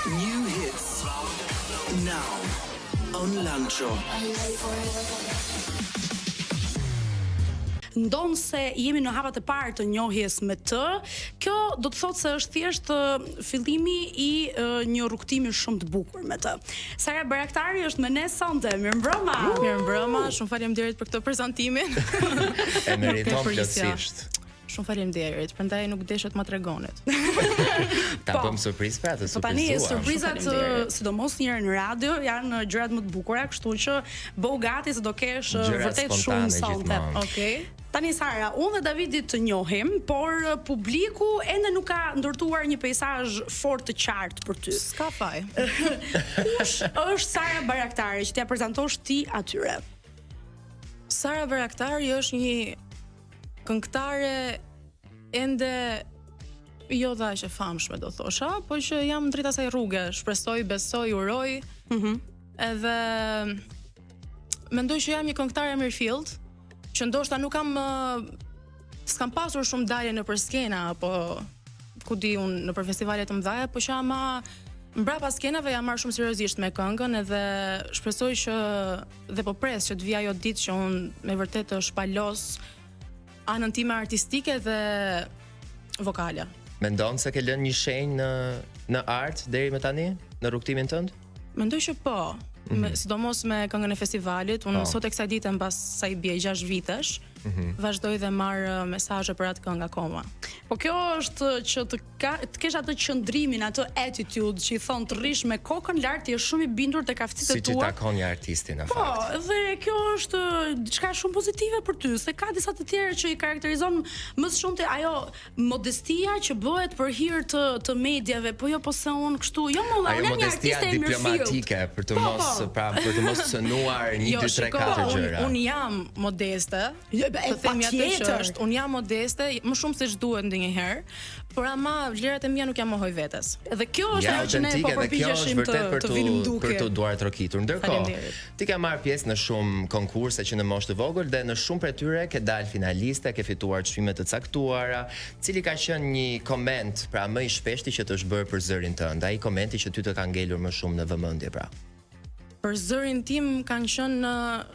New hits now on Lancho. Ndonë se jemi në hapat e parë të njohjes me të, kjo do të thotë se është thjesht fillimi i një rrugtimi shumë të bukur me të. Sara Bayraktari është me ne sonte. Mirëmbrëma. Mirëmbrëma, shumë faleminderit për këtë prezantimin. E meriton plotësisht. Shumë faleminderit, prandaj nuk deshet ma tregonet. Ta bëm surprizë për atë surprizuar. Tani surprizat, sidomos një herë në radio, janë gjërat më të bukura, kështu që bëu gati se do kesh vërtet shumë sonte. Okej. Tani Sara, unë dhe Davidi të njohim, por publiku ende nuk ka ndërtuar një peizazh fort të qartë për ty. S'ka faj. Kush është Sara Bayraktari që t'ja prezantosh ti atyre? Sara Bayraktari është një këngëtare ende jo dash e famshme do thosha, po që jam drejt asaj rruge, shpresoj, besoj, uroj. Edhe mendoj që jam një këngëtare mirëfillt, që ndoshta nuk kam s'kam pasur shumë dalje nëpër skena apo ku di unë nëpër festivale të mëdha, po që ama mbrapa skenave jam marrë shumë seriozisht me këngën edhe shpresoj që dhe po pres që të vijë ajo ditë që unë me vërtet të shpalos anën time artistike dhe vokale. Mendon se ke lënë një shenjë në art deri më tani në rrugtimin tënd? Mendoj që po. Sidomos me këngën e festivalit, unë sot e kësaj dite mbas sa i bie 6 vitesh, vazhdoj dhe marr mesazhe për atë këngë akoma. Po kjo është që të kesh atë qëndrimin, atë attitude që i thon të rrish me kokën lart, je shumë i bindur tek aftësitë tua. Si që takon një artisti në fakt. Po, dhe kjo është diçka shumë pozitive për ty, se ka disa të tjerë që i karakterizon më së shumti ajo modestia që bëhet për hir të mediave, po jo po se unë kështu, jo më unë jam një artiste e diplomatike për të mos cënuar 1 2 3 4 gjëra. Unë jam modeste. Të themi atë që është, unë jam modeste, më shumë se ç'duhet ndonjëherë, por ama vlerat e mia nuk jam mohoj vetes. Dhe kjo është ajo që ne po përpiqeshim të vinim duke. Për të duar trokitur. Ndërkohë, ti ke marrë pjesë në shumë konkurse që në moshë të vogël dhe në shumë prej tyre ke dalë finaliste, ke fituar çmime të caktuara. Cili ka qenë një koment pra më i shpeshti që të është bërë për zërin tënd? Ai komenti që ty të ka ngelur më shumë në vëmendje pra? Për zërin tim kanë qenë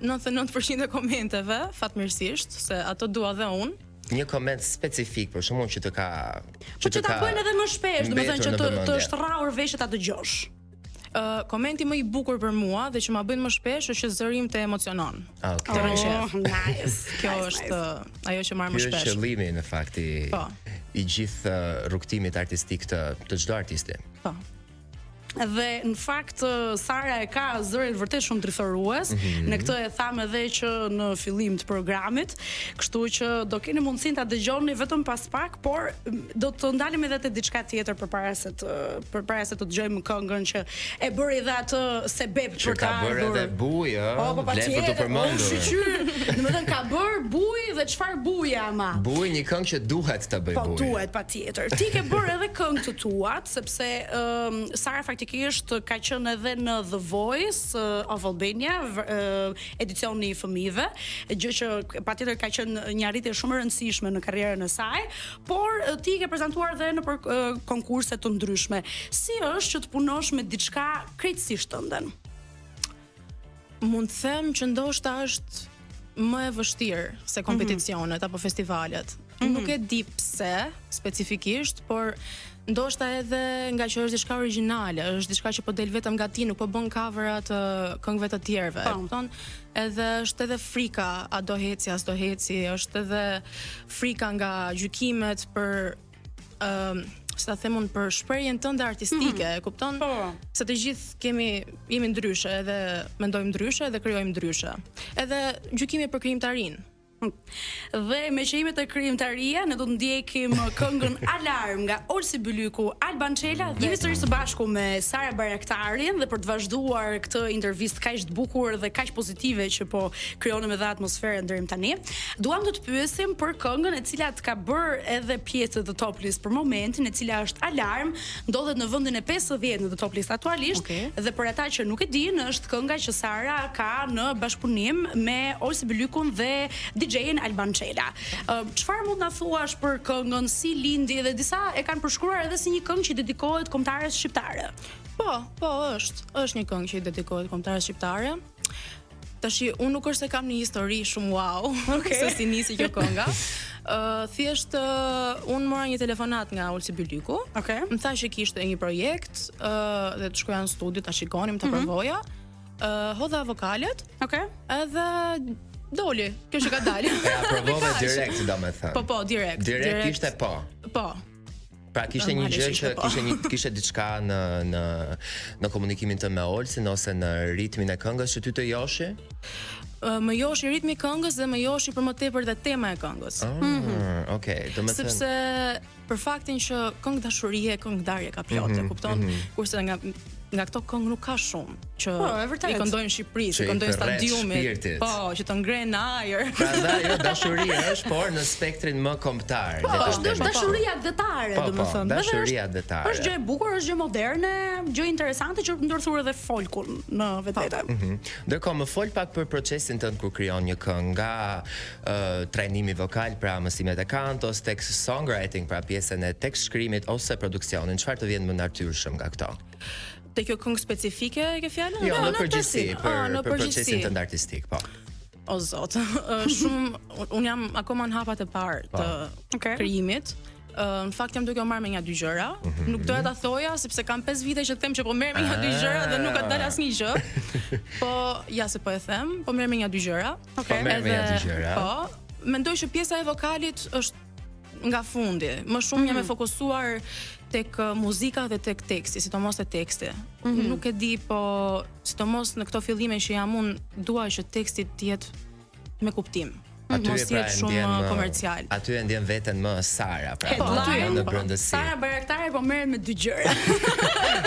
99% e komenteve, fatmirësisht, se ato dua dhe unë. Një koment specifik për shkakun që të ka që ta bëjnë edhe më shpesh, domethënë që të shtrahur veshët ta dëgjosh. Komenti më i bukur për mua dhe që ma bëjnë më shpesh është që zëri im të emocionon. Okay. Nice. Kjo është ajo që marr më shpesh. Ky është qëllimi në fakt i gjithë rrugtimit artistik të çdo artisti. Po. Dhe në fakt Sara e ka zërin vërtet shumë drithërues. Në këtë e tham edhe që në fillim të programit, kështu që do keni mundësinë ta dëgjoni vetëm pas pak, por do të ndalim edhe te diçka tjetër përpara se të dëgjojmë këngën që e bëri dhe atë sebeb për ta bërë edhe buj, vlen për të përmendur. Domethënë ka bër buj dhe çfarë buji ama? Buj një këngë që duhet ta bëj buj. Po duhet patjetër. Ti ke bërë edhe këngë të tuat, sepse Sara ka qenë edhe në The Voice of Albania, edicioni i fëmijëve, gjë që patjetër ka qenë një arritje shumë e rëndësishme në karrierën e saj, por ti ke prezantuar edhe në konkurse të ndryshme. Si është që të punosh me diçka krejtësisht tënden? Mund të them që ndoshta është më e vështirë se kompeticionet apo festivalet. Nuk e di pse specifikisht, por ndoshta edhe nga që është diçka origjinale, është diçka që po del vetëm nga ti, nuk po bën cover të këngëve të tjerëve. Kupton? Edhe është edhe frika, a do heci, as do heci, është edhe frika nga gjykimet për si ta them unë, për shprehjen tënde artistike, kupton? Se të gjithë jemi ndryshe, edhe mendojmë ndryshe dhe krijojmë ndryshe. Edhe gjykimi për krijimtarinë. Dhe me që jemi të krijimtaria, ne do të ndjekim këngën Alarm nga Olsi Bylyku, Alban Çela. Jemi sërish së bashku me Sara Bayraktarin dhe për të vazhduar këtë intervistë kaq të bukur dhe kaq pozitive që po krijonim edhe atmosferën deri tani. Duam të të pyesim për këngën e cila ka bërë edhe pjesë të Top List për momentin, e cila është Alarm, ndodhet në vendin e 50 në The Top List aktualisht. Dhe për ata që nuk e dinë, është kënga që Sara ka në bashkëpunim me Olsi Bylykun dhe DJ-in Alban Çela. Çfarë mund na thuash për këngën, si lindi dhe disa e kanë përshkruar edhe si një këngë që dedikohet kombëtares shqiptare. Po, është një këngë që i dedikohet kombëtares shqiptare. Tashi unë nuk është se kam një histori shumë wow, se si nisi kjo kënga. Thjesht unë mora një telefonat nga Ulsi Byliku. Më tha që kishte një projekt dhe të shkoja në studio ta shikonim, ta provoja. Hodha vokalet. Edhe doli, kjo që ka dalë. E aprovove direkt, domethënë. Po, direkt. Direkt ishte po. Po. Pra kishte një gjë që kishte diçka në komunikimin të me Olsin ose në ritmin e këngës që ty të joshi? Më joshi ritmi i këngës dhe më joshi për më tepër dhe tema e këngës. Okej, domethënë sepse për faktin që këngë dashurie, këngë ndarje ka plotë, kupton? Kurse nga këto këngë nuk ka shumë që i këndojnë Shqipëri, që i këndojnë stadiumit, po, që të ngrenë në ajër. Prandaj jo dashuria është, por në spektrin më kombëtar. Është dashuria detare, domethënë. Dashuria detare. Është gjë e bukur, është gjë moderne, gjë interesante që ndërthur edhe folkun në vetvete. Ndërkohë më fol pak për procesin tënd kur krijon një këngë, nga trajnimi vokal, pra mësimet e kantos, text songwriting, pra pjesën e tekst shkrimit ose produksionin, çfarë të vjen më natyrshëm nga këto? Te kjo këngë specifike e ke fjalën? Jo, në përgjithësi, për procesin tënd artistik, po. O zot, shumë un jam akoma në hapat e parë të krijimit. Në fakt jam duke u marrë me një dy gjëra. Nuk doja ta thoja sepse kam 5 vite që them që po merr me një dy gjëra dhe nuk ka dalë asnjë gjë. Po, ja se po e them, po merr me një dy gjëra. Po merr me një dy gjëra. Po, mendoj që pjesa e vokalit është nga fundi. Më shumë jam e fokusuar tek muzika dhe tek teksti, sidomos te teksti. Nuk e di, po sidomos në këto fillime që jam unë, dua që teksti të jetë me kuptim. Mos jetë shumë komercial. Aty e ndjen veten më Sara, pra në brendësi. Sara Bayraktari po merret me dy gjëra.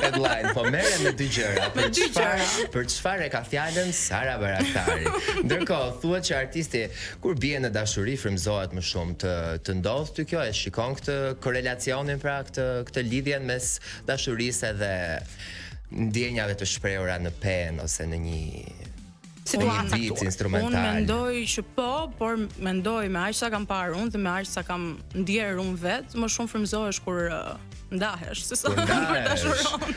Headline, po merret me dy gjëra. Për çfarë e ka fjalën Sara Bayraktari? Ndërkohë thuhet që artisti kur bie në dashuri frymëzohet më shumë. Të ndodh ty kjo, e shikon këtë korelacionin, pra këtë lidhjen mes dashurisë dhe ndjenjave të shprehura në pen ose në një beat instrumental. Unë mendoj që po, por mendoj me aq sa kam parë unë dhe me aq sa kam ndjerë unë vetë, më shumë frymëzohesh kur ndahesh, se sa kur dashuron.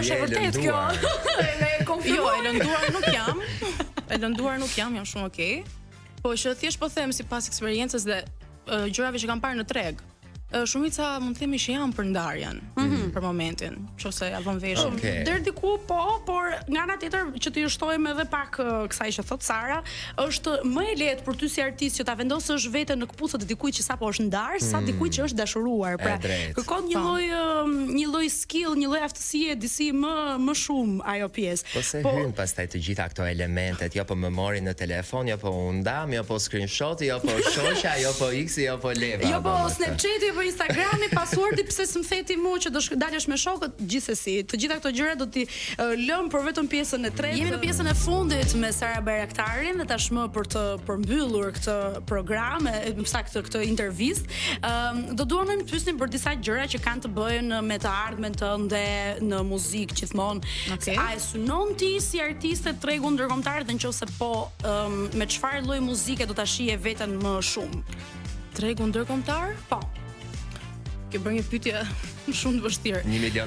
Është vërtet kjo. Jo, e lënduar nuk jam. Jam shumë okay. Po që thjesht po them sipas eksperiencës dhe gjërave që kam parë në treg. Shumica mund të themi që janë për ndarjen për momentin, nëse ja vën vesh. Deri diku po, por nga ana tjetër që të shtojmë edhe pak kësaj që thot Sara, është më e lehtë për ty si artist që ta vendosësh veten në këpucët e dikujt që sapo është ndar, sa dikujt që është dashuruar. Pra, kërkon një lloj skill, një lloj aftësie, disi më shumë ajo pjesë. Po se hyn pastaj të gjitha këto elementet, jo po më mori në telefon, jo po u ndam, jo po screenshoti, jo po shoqja, jo po x, jo po leva. Jo po Snapchati, po Instagrami, passwordi, pse s'm theti mua që do dalësh me shokët, gjithsesi. Të gjitha këto gjëra do t'i lëm për vetëm pjesën e tretë. Jemi në pjesën e fundit me Sara Bayraktarin dhe tashmë për të përmbyllur këtë program, më saktë këtë intervistë, do duam të pyesim për disa gjëra që kanë të bëjnë me të ardhmen tënde në muzikë gjithmonë. A e synon ti si artiste tregun ndërkombëtar dhe nëse po, me çfarë lloj muzike do ta shije veten më shumë? Tregun ndërkombëtar? Po. Ke bërë një pyetje shumë të vështirë. $1 milion.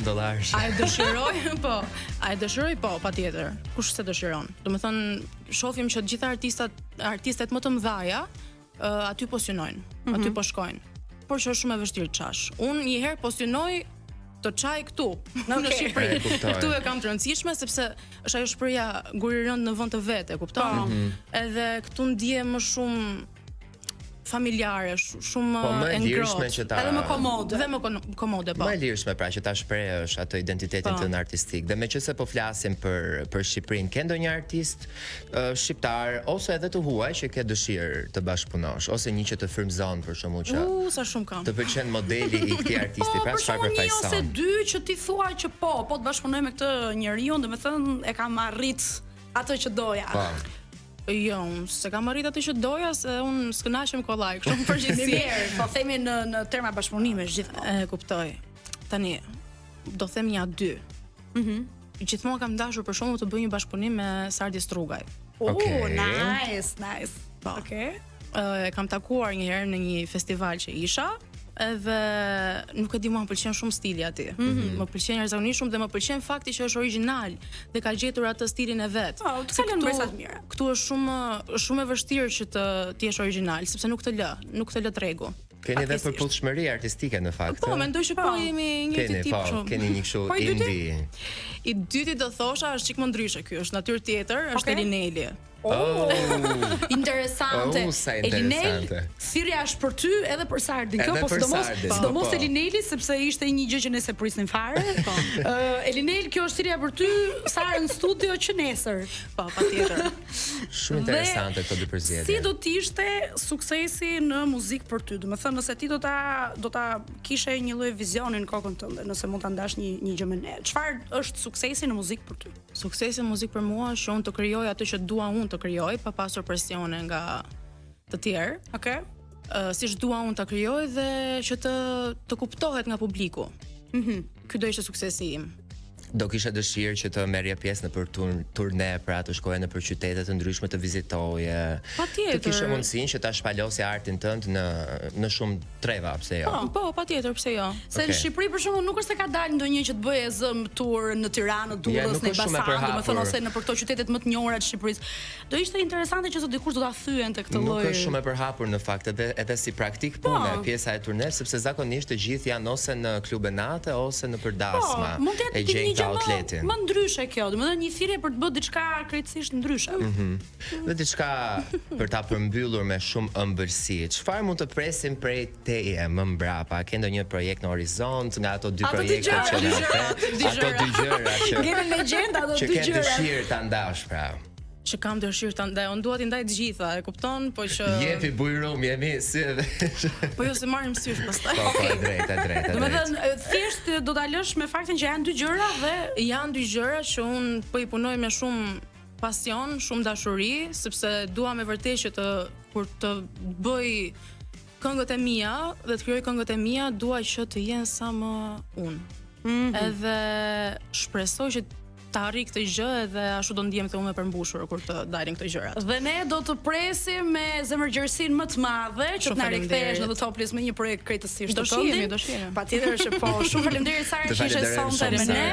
A e dëshiroj? Po. A e dëshiroj? Po, patjetër. Kush se dëshiron? Domethënë, shohim që të gjitha artistet më të mëdhaja aty po synojnë, aty po shkojnë. Por që është shumë e vështirë çash. Unë një herë po synoj të çaj këtu, në Shqipëri. Këtu e kam të rëndësishme sepse është ajo shprehja guri rënd në vend të vet, e kupton? Edhe këtu ndihem më shumë familjare, shumë ngrohtë, edhe më komode. Dhe më komode, po. Më e lirshme pra që ta shprehësh atë identitetin tënd artistik. Dhe meqense po flasim për Shqipërinë, ke ndonjë artist shqiptar ose edhe të huaj që ke dëshirë të bashkëpunosh, ose një që të frymëzon për shkakun që sa shumë kam. Të pëlqen modeli i këtij artisti, pra çfarë përfaqëson? Ose dy që ti thua që po të bashkëpunoj me këtë njeriu, domethënë e kam arrit atë që doja. Po. Jo, se kam arrit atë që doja, se unë s'kënaqem kollaj, kështu në përgjithësi. Po themi në terma bashkëpunimesh gjithmonë. E kuptoj. Tani do them ja dy. Gjithmonë kam dashur për shkakun të bëj një bashkëpunim me Sardi Strugaj. Nice. Po. Okej. E kam takuar një herë në një festival që isha, edhe nuk e di, mua më pëlqen shumë stili aty. Më pëlqen jashtëzakonisht shumë dhe më pëlqen fakti që është origjinal dhe ka gjetur atë stilin e vet. Të kalon bresa të mira. Këtu është shumë e vështirë që të jesh origjinal, sepse nuk të lë tregu. Keni edhe përputhshmëri artistike në fakt. Po, mendoj që po jemi një tip shumë. Keni një kështu indie. I dyti do thosha është çik më ndryshe ky, është natyrë tjetër, është Elineli. Interesante. Elinel, thirrja është për ty edhe për Sardin. Kjo sidomos Elineli, sepse ishte një gjë që ne prisnin fare. Elinel, kjo është thirrja për ty, Sara në studio që nesër. Po, patjetër. Shumë interesante këto dy përzgjedhje. Si do të ishte suksesi në muzikë për ty? Do të thënë, nëse ti do ta kishe një lloj vizioni në kokën tënde, nëse mund ta ndash një gjë me ne. Çfarë është suksesi në muzikë për ty? Suksesi në muzikë për mua është që unë të krijoj atë që dua unë të krijoj, pa pasur presione nga të tjerë. Okej. Siç dua unë ta krijoj dhe që të kuptohet nga publiku. Ky do ishte suksesi im. Do kisha dëshirë që të merrje pjesë në për turne, pra të shkoje në për qytete të ndryshme të vizitoje. Patjetër. Të kishe mundësinë që ta shpalosje artin tënd në shumë treva, pse jo? Po, patjetër, pse jo? Se në Shqipëri për shembull nuk është se ka dalë ndonjë që të bëjë zëm tur në Tiranë, Durrës, në Elbasan, domethënë ose në për këto qytetet më të njohura të Shqipërisë. Do ishte interesante që dikush do ta thyen te këtë lloj. Nuk është shumë e përhapur në fakt, edhe si praktik pune, pjesa e turnes, sepse zakonisht të gjithë janë ose në klube nate ose në përdasma. E gjejnë outletin. Më ndryshe kjo, domethënë një thirrje për të bërë diçka krejtësisht ndryshe. Dhe diçka për ta përmbyllur me shumë ëmbëlsi. Çfarë mund të presim prej teje më mbrapa? Ke ndonjë projekt në horizont nga ato dy projekte që ato dy gjëra që Game Legend, ato dy gjëra. Që ke dëshirë ta ndash, pra. Që kam dëshirë ta ndaj, unë dua t'i ndaj të gjitha, e kupton, po që jepi bujrum, jemi si edhe. Po jo se marrim sysh pastaj. Po, e drejtë. Domethënë thjesht do ta lësh me faktin që janë dy gjëra dhe janë dy gjëra që unë po i punoj me shumë pasion, shumë dashuri, sepse dua me vërtet që kur të bëj këngët e mia dhe të krijoj këngët e mia, dua që të jenë sa më unë. Edhe shpresoj që ta arri këtë gjë edhe ashtu do ndihem të unë e përmbushur kur të dalin këto gjërat. Dhe ne do të presim me zemërgjërsinë më të madhe që të na rikthesh në The Top List me një projekt krejtësisht të tëndin. Do shihemi. Patjetër që po. Shumë faleminderit Sara që ishe sonte me ne.